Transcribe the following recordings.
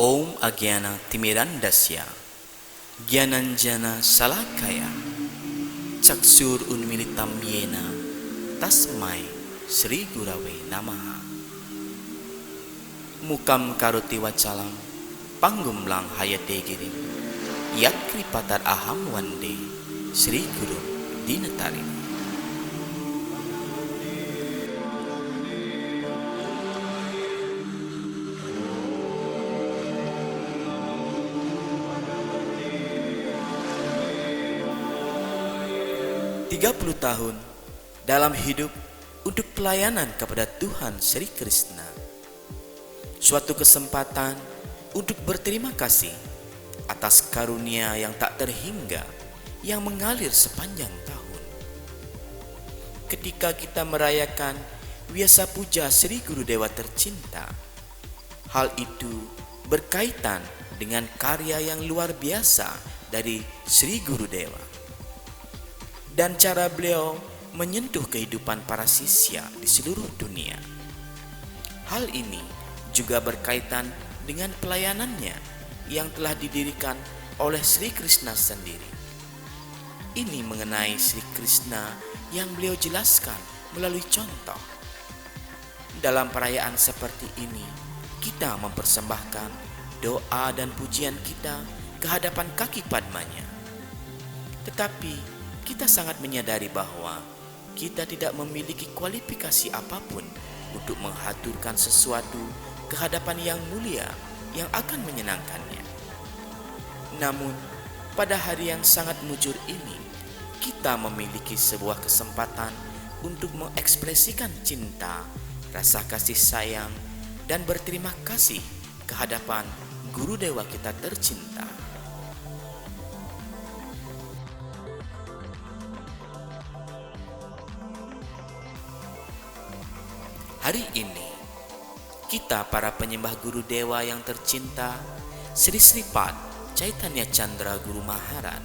Om Agyana Timirandasya Gyananjana Salakaya Caksur Unmilitam Yena Tasmai Sri Gurave Namaha. Mukam Karoti Wacalam Panggumlang Hayate Girim Yat Kripatar Aham Wande Sri Guru Dinatarin. Tiga 30 tahun dalam hidup untuk pelayanan kepada Tuhan Sri Krishna. Suatu kesempatan untuk berterima kasih atas karunia yang tak terhingga yang mengalir sepanjang tahun. Ketika kita merayakan Vyasa Puja Sri Gurudewa tercinta, hal itu berkaitan dengan karya yang luar biasa dari Sri Gurudewa dan cara beliau menyentuh kehidupan para sisya di seluruh dunia. Hal ini juga berkaitan dengan pelayanannya yang telah didirikan oleh Sri Krishna sendiri. Ini mengenai Sri Krishna yang beliau jelaskan melalui contoh. Dalam perayaan seperti ini, kita mempersembahkan doa dan pujian kita ke hadapan kaki Padmanya. Tetapi kita sangat menyadari bahwa kita tidak memiliki kualifikasi apapun untuk menghaturkan sesuatu ke hadapan yang mulia yang akan menyenangkannya. Namun, pada hari yang sangat mujur ini, kita memiliki sebuah kesempatan untuk mengekspresikan cinta, rasa kasih sayang, dan berterima kasih ke hadapan Guru Dewa kita tercinta. Hari ini, kita para penyembah Guru Dewa yang tercinta, Sri Sripad Chaitanya Chandra Guru Maharaj,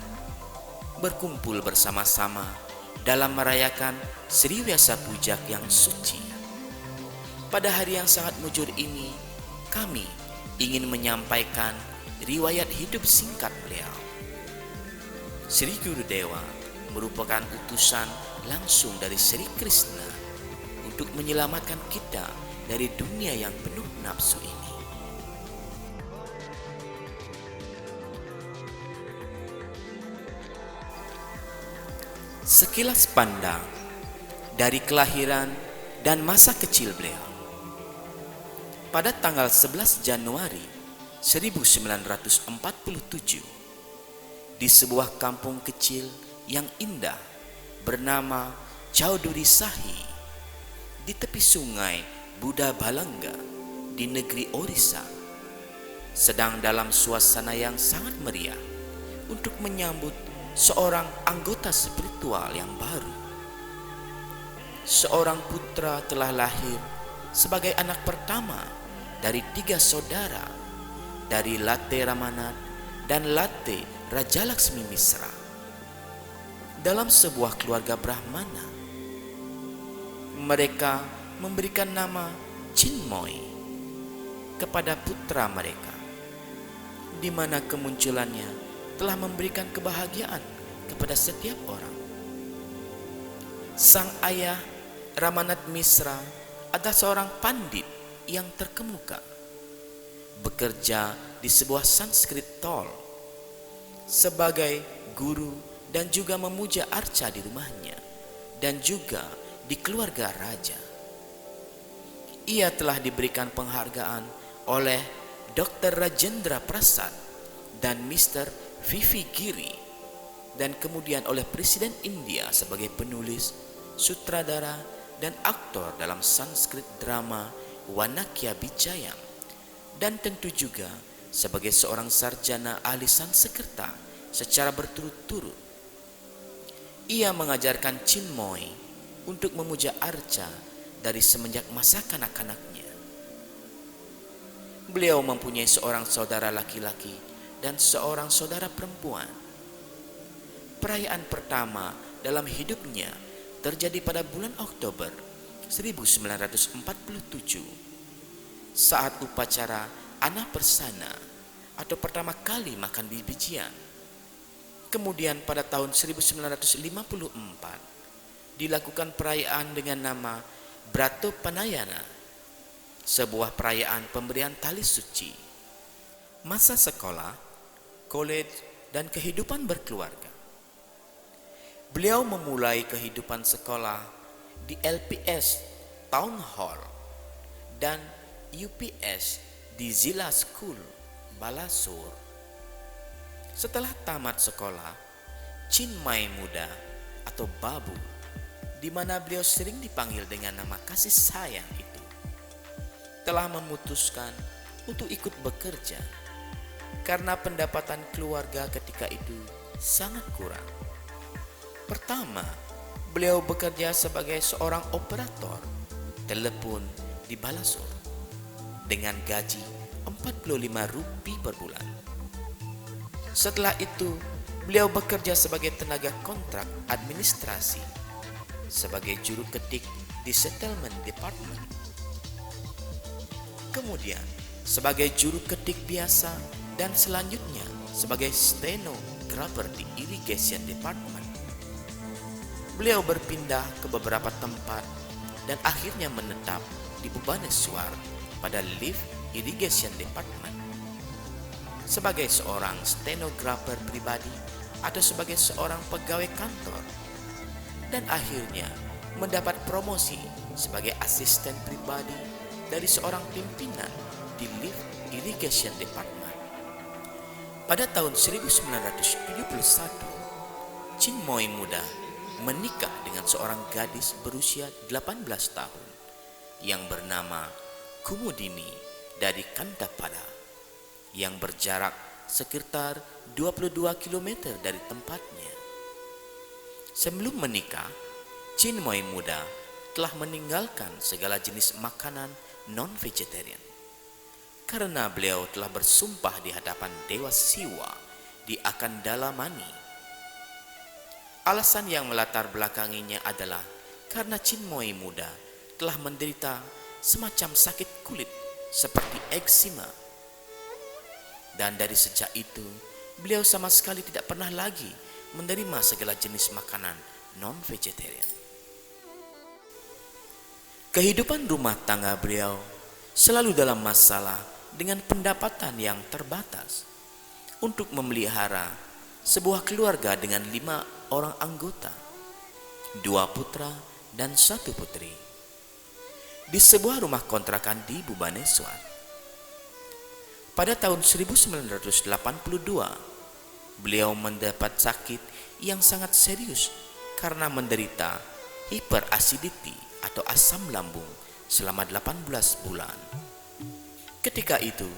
berkumpul bersama-sama dalam merayakan Sri Vyasa Puja yang suci. Pada hari yang sangat mujur ini, kami ingin menyampaikan riwayat hidup singkat beliau. Sri Gurudewa merupakan utusan langsung dari Sri Krishna untuk menyelamatkan kita dari dunia yang penuh nafsu ini. Sekilas pandang dari kelahiran dan masa kecil beliau. Pada tanggal 11 Januari 1947, di sebuah kampung kecil yang indah bernama Chaudhuri Sahi, di tepi sungai Buddha Balanga di negeri Orissa, sedang dalam suasana yang sangat meriah untuk menyambut seorang anggota spiritual yang baru. Seorang putra telah lahir sebagai anak pertama dari 3 saudara, dari Latte Ramanat dan Latte Rajalaksmi Misra, dalam sebuah keluarga Brahmana. Mereka memberikan nama Chinmoy kepada putra mereka, di mana kemunculannya telah memberikan kebahagiaan kepada setiap orang. Sang ayah Ramanat Misra adalah seorang pandit yang terkemuka, bekerja di sebuah Sanskrit Tol sebagai guru dan juga memuja arca di rumahnya dan juga di keluarga raja. Ia telah diberikan penghargaan oleh Dr. Rajendra Prasad dan Mr. V.V. Giri, dan kemudian oleh Presiden India sebagai penulis, sutradara, dan aktor dalam Sanskrit drama Wanakya Bijayam, dan tentu juga sebagai seorang sarjana ahli Sanskerta secara berturut-turut. Ia mengajarkan Chinmoy untuk memuja arca dari semenjak masa kanak-kanaknya. Beliau mempunyai seorang saudara laki-laki dan seorang saudara perempuan. Perayaan pertama dalam hidupnya terjadi pada bulan Oktober 1947 saat upacara Anapersana atau pertama kali makan biji-bijian. Kemudian pada tahun 1954 dilakukan perayaan dengan nama Bratopanayana, sebuah perayaan pemberian tali suci. Masa sekolah, college, dan kehidupan berkeluarga. Beliau memulai kehidupan sekolah di LPS Town Hall dan UPS di Zilla School, Balasur. Setelah tamat sekolah, Chinmay Muda atau Babu, di mana beliau sering dipanggil dengan nama kasih sayang itu, telah memutuskan untuk ikut bekerja karena pendapatan keluarga ketika itu sangat kurang. Pertama, beliau bekerja sebagai seorang operator telepon di Balasur dengan gaji Rp45 per bulan. Setelah itu, beliau bekerja sebagai tenaga kontrak administrasi sebagai juru ketik di Settlement Department. Kemudian, sebagai juru ketik biasa dan selanjutnya sebagai stenographer di Irrigation Department. Beliau berpindah ke beberapa tempat dan akhirnya menetap di Bhubaneswar pada Lift Irrigation Department sebagai seorang stenographer pribadi atau sebagai seorang pegawai kantor, dan akhirnya mendapat promosi sebagai asisten pribadi dari seorang pimpinan di Lift Irrigation Department. Pada tahun 1971, Chinmay Muda menikah dengan seorang gadis berusia 18 tahun yang bernama Kumudini dari Kandapada, yang berjarak sekitar 22 km dari tempatnya. Sebelum menikah, Chinmay Muda telah meninggalkan segala jenis makanan non-vegetarian karena beliau telah bersumpah di hadapan Dewa Siwa di Akandalamani. Alasan yang melatar belakanginya adalah karena Chinmay Muda telah menderita semacam sakit kulit seperti eksima. Dan dari sejak itu, beliau sama sekali tidak pernah lagi menerima segala jenis makanan non-vegetarian. Kehidupan rumah tangga beliau selalu dalam masalah dengan pendapatan yang terbatas untuk memelihara sebuah keluarga dengan 5 orang anggota, 2 putra dan 1 putri, di sebuah rumah kontrakan di Bhubaneswar. Pada tahun 1982, beliau mendapat sakit yang sangat serius karena menderita hiperacidity atau asam lambung selama 18 bulan. Ketika itu,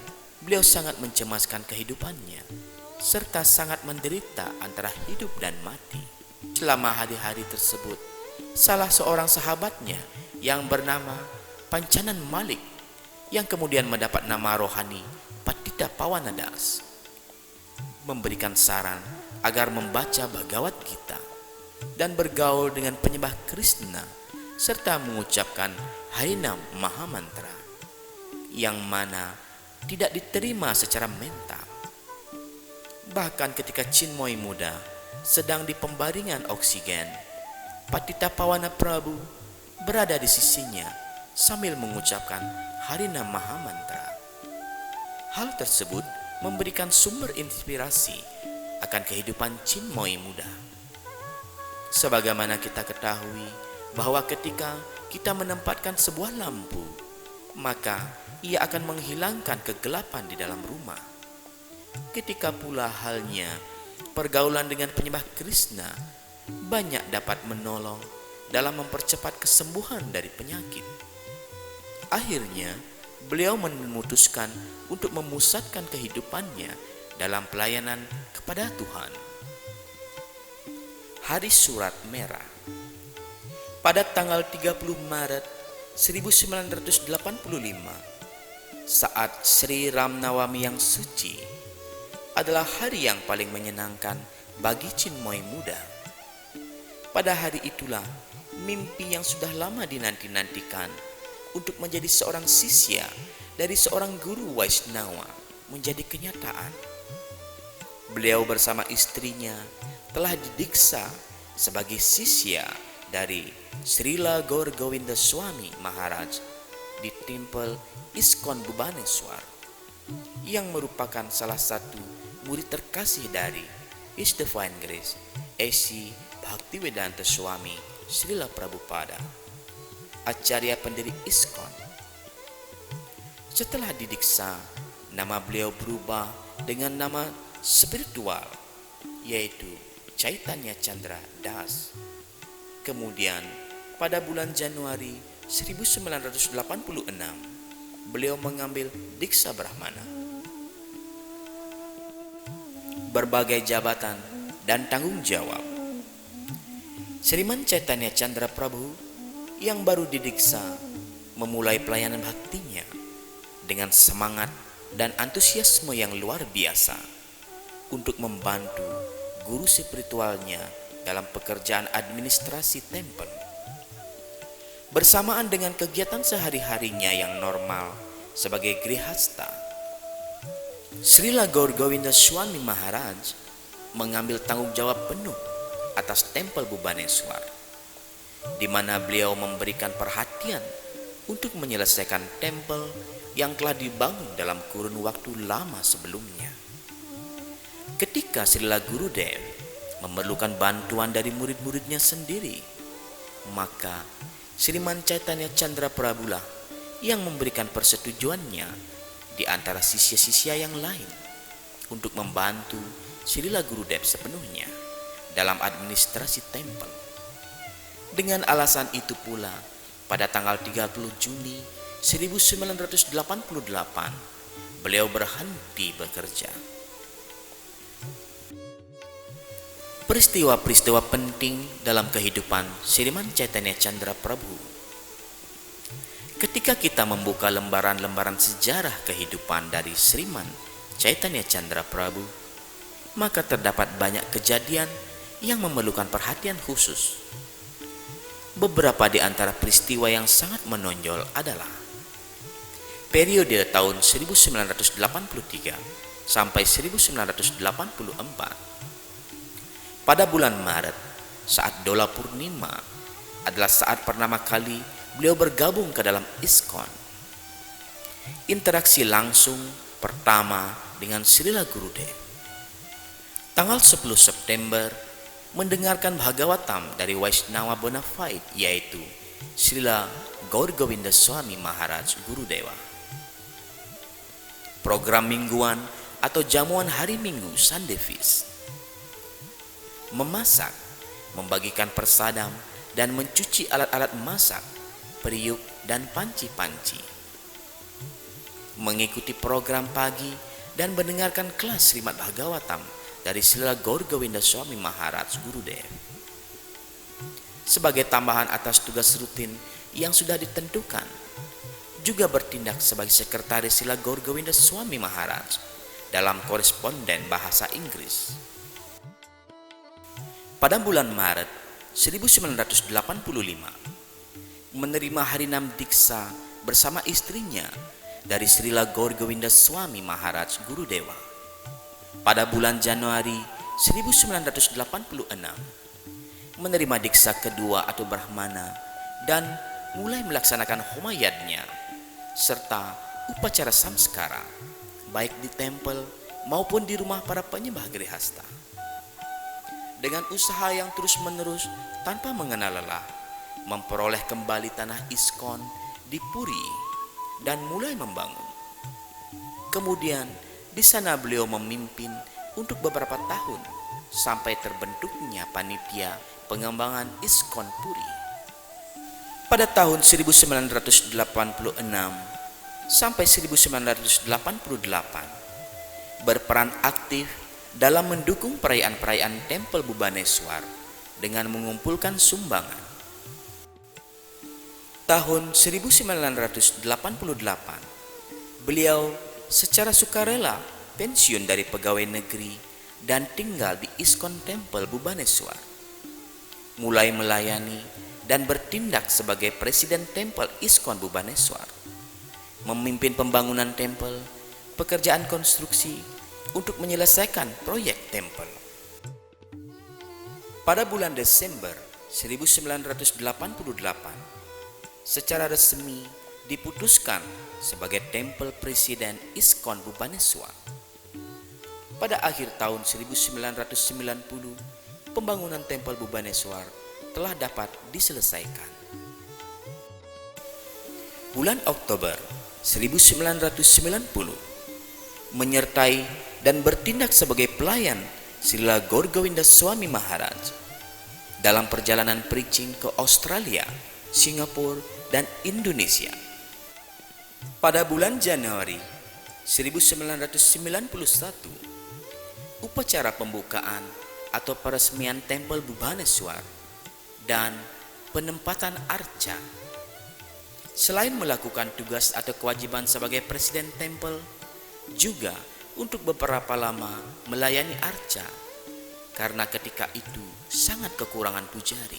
beliau sangat mencemaskan kehidupannya serta sangat menderita antara hidup dan mati. Selama hari-hari tersebut, salah seorang sahabatnya yang bernama Pancanan Malik, yang kemudian mendapat nama rohani Patita Pawanadas, memberikan saran agar membaca Bhagavad Gita dan bergaul dengan penyembah Krishna serta mengucapkan Harinam Mahamantra, yang mana tidak diterima secara mental. Bahkan ketika Chinmay Muda sedang di pembaringan oksigen, Patita Pawana Prabhu berada di sisinya sambil mengucapkan Harinam Mahamantra. Hal tersebut memberikan sumber inspirasi akan kehidupan Chinmay Muda. Sebagaimana kita ketahui bahwa ketika kita menempatkan sebuah lampu, maka ia akan menghilangkan kegelapan di dalam rumah. Ketika pula halnya pergaulan dengan penyembah Krishna banyak dapat menolong dalam mempercepat kesembuhan dari penyakit. Akhirnya, beliau memutuskan untuk memusatkan kehidupannya dalam pelayanan kepada Tuhan. Hari Surat Merah. Pada tanggal 30 Maret 1985, saat Sri Ram Nawami yang suci, adalah hari yang paling menyenangkan bagi Chinmay Muda. Pada hari itulah mimpi yang sudah lama dinanti-nantikan untuk menjadi seorang sisya dari seorang guru Vaishnava menjadi kenyataan. Beliau bersama istrinya telah didiksa sebagai sisya dari Srila Gaur Govinda Swami Maharaj di Temple ISKCON Bhubaneswar, yang merupakan salah satu murid terkasih dari His Divine Grace A.C. Bhaktivedanta Swami Srila Prabhupada, Acarya pendiri ISKCON. Setelah didiksa, nama beliau berubah dengan nama spiritual, yaitu Chaitanya Chandra Das. Kemudian pada bulan Januari 1986, beliau mengambil Diksa Brahmana. Berbagai jabatan dan tanggung jawab. Sriman Chaitanya Chandra Prabhu yang baru didiksa memulai pelayanan baktinya dengan semangat dan antusiasme yang luar biasa untuk membantu guru spiritualnya dalam pekerjaan administrasi temple. Bersamaan dengan kegiatan sehari-harinya yang normal sebagai grihasta, Srila Gaur Govinda Swami Maharaj mengambil tanggung jawab penuh atas Tempel Bhubaneswar, di mana beliau memberikan perhatian untuk menyelesaikan tempel yang telah dibangun dalam kurun waktu lama sebelumnya. Ketika Srila Gurudev memerlukan bantuan dari murid-muridnya sendiri, maka Sriman Chaitanya Chandra Prabhu lah yang memberikan persetujuannya di antara sisya-sisya yang lain untuk membantu Srila Gurudev sepenuhnya dalam administrasi tempel. Dengan alasan itu pula, pada tanggal 30 Juni 1988, beliau berhenti bekerja. Peristiwa-peristiwa penting dalam kehidupan Sriman Chaitanya Chandra Prabhu. Ketika kita membuka lembaran-lembaran sejarah kehidupan dari Sriman Chaitanya Chandra Prabhu, maka terdapat banyak kejadian yang memerlukan perhatian khusus. Beberapa di antara peristiwa yang sangat menonjol adalah periode tahun 1983 sampai 1984. Pada bulan Maret, saat Dola Purnima adalah saat pertama kali beliau bergabung ke dalam ISKCON. Interaksi langsung pertama dengan Srila Gurudev. Tanggal 10 September, mendengarkan Bhagavatam dari Vaishnava Bonafide, yaitu Srila Gaur Govinda Swami Maharaj Gurudewa. Program mingguan atau jamuan hari Minggu Sunday Feast. Memasak, membagikan persadam, dan mencuci alat-alat masak, periuk, dan panci-panci. Mengikuti program pagi dan mendengarkan kelas Srimad Bhagavatam dari Srila Gaur Govinda Swami Maharaj Gurudev. Sebagai tambahan atas tugas rutin yang sudah ditentukan, juga bertindak sebagai sekretaris Srila Gaur Govinda Swami Maharaj dalam koresponden bahasa Inggris. Pada bulan Maret 1985, menerima Harinam Diksa bersama istrinya dari Srila Gaur Govinda Swami Maharaj Gurudewa. Pada bulan Januari 1986, menerima Diksa kedua atau Brahmana dan mulai melaksanakan homayadnya serta upacara samskara baik di tempel maupun di rumah para penyembah grihasta. Dengan usaha yang terus-menerus tanpa mengenal lelah, memperoleh kembali tanah ISKCON di Puri dan mulai membangun. Kemudian di sana beliau memimpin untuk beberapa tahun sampai terbentuknya panitia pengembangan ISKCON Puri. Pada tahun 1986 sampai 1988, berperan aktif dalam mendukung perayaan-perayaan Tempel Bhubaneswar dengan mengumpulkan sumbangan. Tahun 1988, beliau secara sukarela pensiun dari pegawai negeri dan tinggal di ISKCON Tempel Bhubaneswar. Mulai melayani dan bertindak sebagai Presiden Tempel ISKCON Bhubaneswar memimpin pembangunan tempel, pekerjaan konstruksi untuk menyelesaikan proyek tempel. Pada bulan Desember 1988, secara resmi diputuskan sebagai tempel Presiden ISKCON Bhubaneswar. Pada akhir tahun 1990, pembangunan tempel Bhubaneswar telah dapat diselesaikan. Bulan Oktober 1990 menyertai dan bertindak sebagai pelayan Srila Gaur Govinda Swami Maharaj dalam perjalanan preaching ke Australia, Singapura, dan Indonesia. Pada bulan Januari 1991, upacara pembukaan atau peresmian Tempel Bhubaneswar dan penempatan arca. Selain melakukan tugas atau kewajiban sebagai presiden tempel, juga untuk beberapa lama melayani arca, karena ketika itu sangat kekurangan pujari.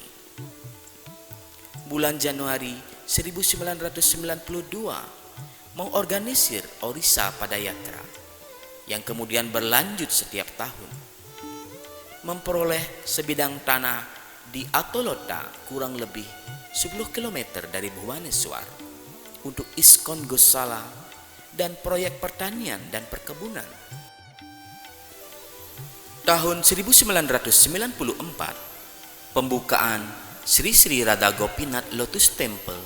Bulan Januari 1992 mengorganisir Orissa Padayatra yang kemudian berlanjut setiap tahun. Memperoleh sebidang tanah di Atolota kurang lebih 10 km dari Bhubaneswar untuk ISKCON Gosala dan proyek pertanian dan perkebunan. Tahun 1994, pembukaan Sri Sri Radha Gopinath Lotus Temple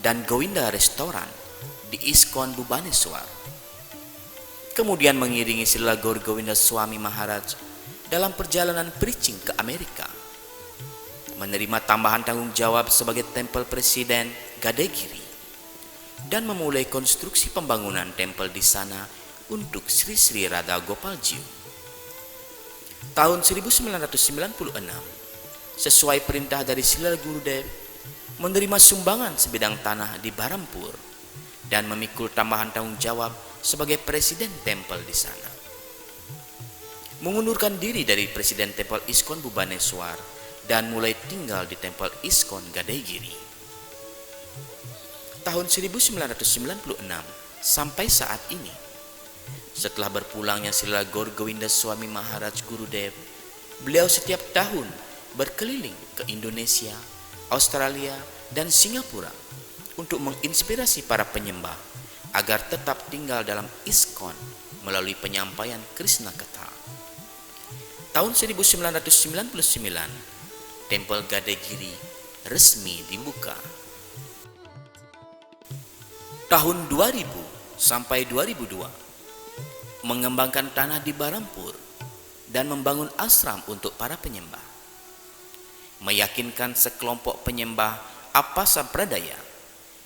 dan Govinda Restoran di ISKCON Bhubaneswar. Kemudian mengiringi Srila Gaur Govinda Swami Maharaj dalam perjalanan preaching ke Amerika, menerima tambahan tanggung jawab sebagai tempel presiden Gadegiri, dan memulai konstruksi pembangunan tempel di sana untuk Sri Sri Radha Gopaljiu. Tahun 1996, sesuai perintah dari Srila Gurudev, menerima sumbangan sebidang tanah di Barampur dan memikul tambahan tanggung jawab sebagai presiden tempel di sana. Mengundurkan diri dari presiden tempel ISKCON Bhubaneswar dan mulai tinggal di tempel ISKCON Gadegiri. Tahun 1996 sampai saat ini, setelah berpulangnya Srila Gaur Govinda Swami Maharaj Gurudev, beliau setiap tahun berkeliling ke Indonesia, Australia, dan Singapura untuk menginspirasi para penyembah agar tetap tinggal dalam ISKCON melalui penyampaian Krishna Katha. Tahun 1999, Tempel Gadegiri resmi dibuka. Tahun 2000 sampai 2002, mengembangkan tanah di Barampur dan membangun ashram untuk para penyembah. Meyakinkan sekelompok penyembah Apasampradaya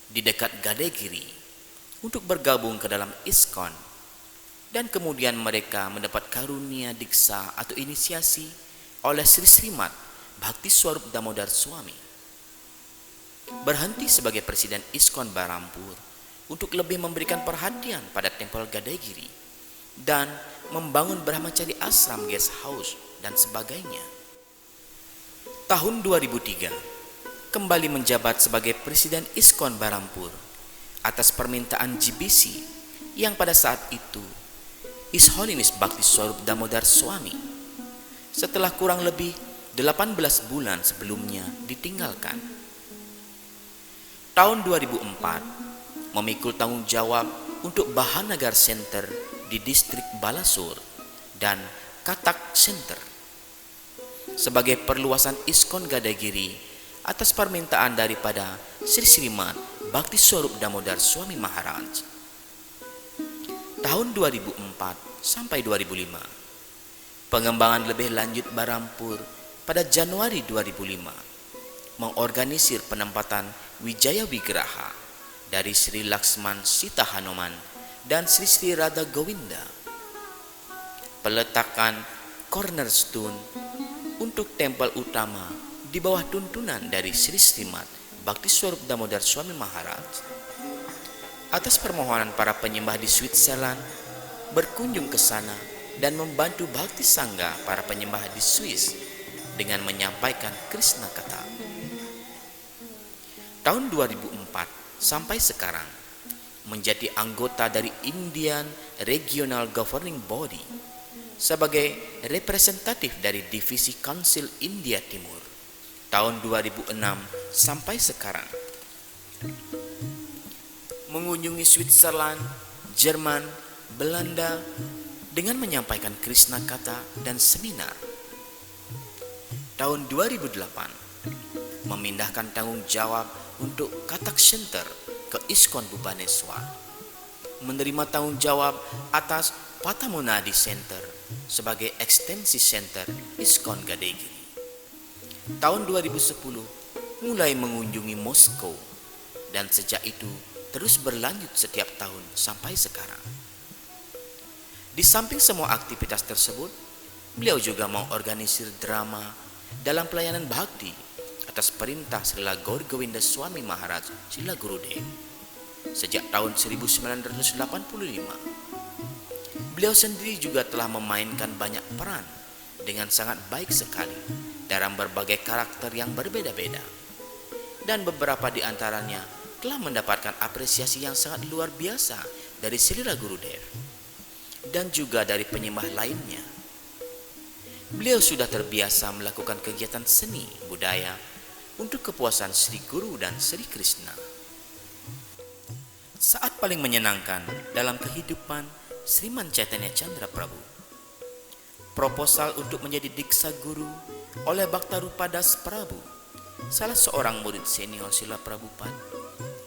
di dekat Gadegiri untuk bergabung ke dalam ISKCON, dan kemudian mereka mendapat karunia diksa atau inisiasi oleh Sri Srimat Bhakti Swarup Damodar Swami. Berhenti sebagai presiden ISKCON Barampur untuk lebih memberikan perhatian pada Tempel Gadegiri dan membangun Brahmachari Ashram Guest House dan sebagainya. Tahun 2003, kembali menjabat sebagai presiden ISKCON Barampur atas permintaan GBC yang pada saat itu His Holiness Bhakti Swarup Damodar Swami setelah kurang lebih 18 bulan sebelumnya ditinggalkan. Tahun 2004 memikul tanggung jawab untuk Bahanagar Center di distrik Balasur dan Katak Center sebagai perluasan ISKCON Gadegiri atas permintaan daripada Sri Srimat Bhakti Swarup Damodar Swami Maharaj. Tahun 2004 sampai 2005, pengembangan lebih lanjut Barampur pada Januari 2005 mengorganisir penempatan Wijaya Wigraha dari Sri Laksman Sita Hanuman dan Sri Sri Radha Govinda. Peletakan cornerstone untuk tempel utama di bawah tuntunan dari Sri Srimat Bhakti Swarup Damodar Swami Maharaj. Atas permohonan para penyembah di Switzerland berkunjung ke sana dan membantu Bhakti Sangha para penyembah di Swiss dengan menyampaikan Krishna Katha. Tahun 2004 sampai sekarang menjadi anggota dari Indian Regional Governing Body sebagai representatif dari Divisi Council India Timur tahun 2006 sampai sekarang. Mengunjungi Switzerland, Jerman, Belanda dengan menyampaikan Krishna Kata dan seminar. Tahun 2008 memindahkan tanggung jawab untuk Kathak Center ke ISKCON Bhubaneswar, menerima tanggung jawab atas Patamonadi Center sebagai ekstensi center ISKCON Gadegiri. Tahun 2010 mulai mengunjungi Moskow dan sejak itu terus berlanjut setiap tahun sampai sekarang. Di samping semua aktivitas tersebut, beliau juga mengorganisir drama dalam pelayanan bhakti atas perintah Srila Gaur Govinda Swami Maharaj Srila Gurudev sejak tahun 1985. Beliau sendiri juga telah memainkan banyak peran dengan sangat baik sekali dalam berbagai karakter yang berbeda-beda, dan beberapa di antaranya telah mendapatkan apresiasi yang sangat luar biasa dari Srila Gurudev dan juga dari penyembah lainnya. Beliau sudah terbiasa melakukan kegiatan seni budaya untuk kepuasan Sri Guru dan Sri Krishna. Saat paling menyenangkan dalam kehidupan Sriman Chaitanya Chandra Prabhu, proposal untuk menjadi Diksa Guru oleh Bhaktarupadas Prabhu, salah seorang murid senior Srila Prabhupada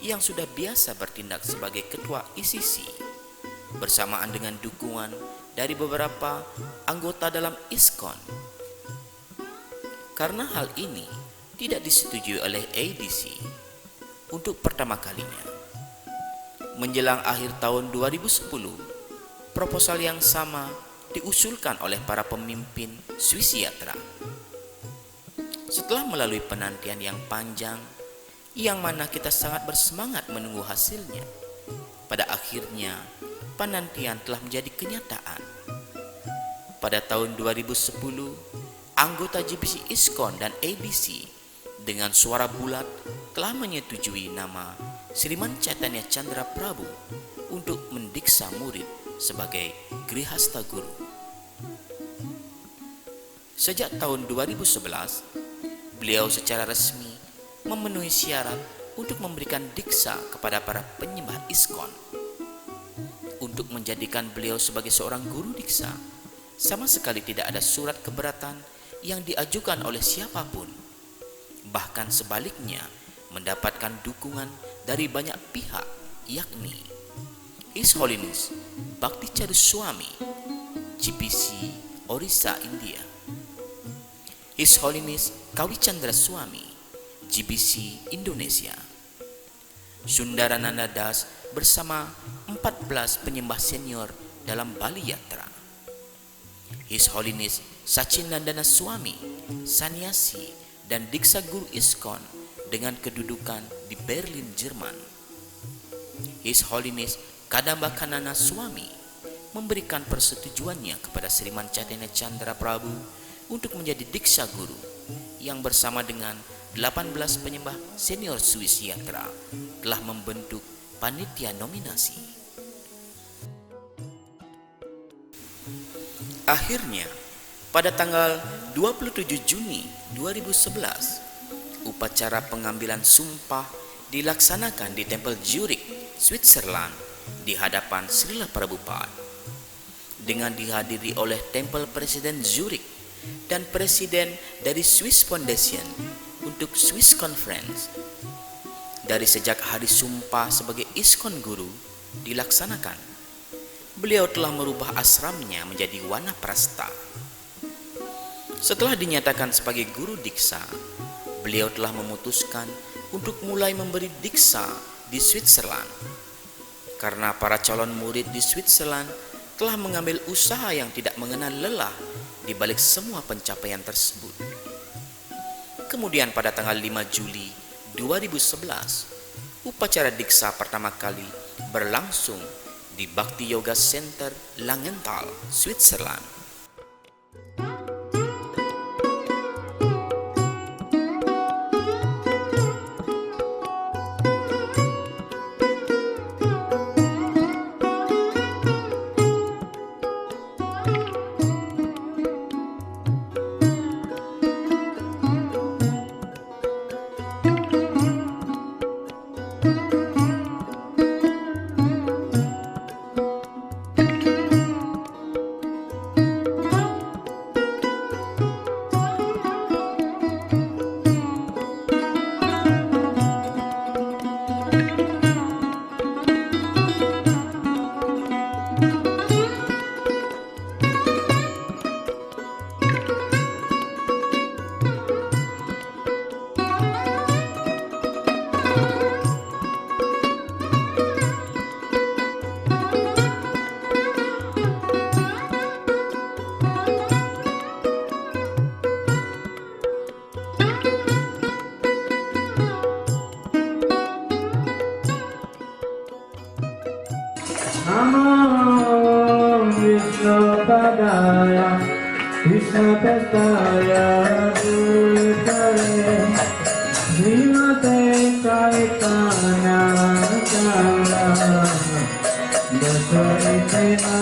yang sudah biasa bertindak sebagai ketua ICC, bersamaan dengan dukungan dari beberapa anggota dalam ISKCON. Karena hal ini tidak disetujui oleh ADC untuk pertama kalinya, menjelang akhir tahun 2010, proposal yang sama diusulkan oleh para pemimpin Swissyatra. Setelah melalui penantian yang panjang, yang mana kita sangat bersemangat menunggu hasilnya, pada akhirnya penantian telah menjadi kenyataan. Pada tahun 2010, anggota GBC ISKCON dan ADC dengan suara bulat telah menyetujui nama Sriman Chaitanya Chandra Prabhu untuk mendiksa murid sebagai Grihasta Guru. Sejak tahun 2011, beliau secara resmi memenuhi syarat untuk memberikan diksa kepada para penyembah ISKCON. Untuk menjadikan beliau sebagai seorang guru diksa, sama sekali tidak ada surat keberatan yang diajukan oleh siapapun. Bahkan sebaliknya, mendapatkan dukungan dari banyak pihak, yakni His Holiness Bhakti Charu Swami, GPC Orissa, India; His Holiness Kavi Chandra Swami, GBC Indonesia; Sundarananda Das bersama 14 penyembah senior dalam Bali Yatra; His Holiness Sachinandana Swami, Sanyasi dan Diksa Guru ISKCON dengan kedudukan di Berlin, Jerman; His Holiness Kadamba Kanana Swami memberikan persetujuannya kepada Sriman Chaitanya Chandra Prabhu untuk menjadi Diksa Guru, yang bersama dengan 18 penyembah senior Swissyatra telah membentuk panitia nominasi. Akhirnya, pada tanggal 27 Juni 2011, upacara pengambilan sumpah dilaksanakan di Tempel Zurich, Switzerland di hadapan Srila Prabhupada, dengan dihadiri oleh Tempel Presiden Zurich dan Presiden dari Swiss Foundation untuk Swiss Conference. Dari sejak hari sumpah sebagai ISKCON Guru dilaksanakan, beliau telah merubah asramnya menjadi Wanaprastha. Setelah dinyatakan sebagai Guru Diksa, beliau telah memutuskan untuk mulai memberi diksa di Switzerland, karena para calon murid di Switzerland telah mengambil usaha yang tidak mengenal lelah di balik semua pencapaian tersebut. Kemudian pada tanggal 5 Juli 2011, upacara diksa pertama kali berlangsung di Bhakti Yoga Center Langenthal, Switzerland. Sataya Dulkare Srimate Kaitana Chandra Dasarite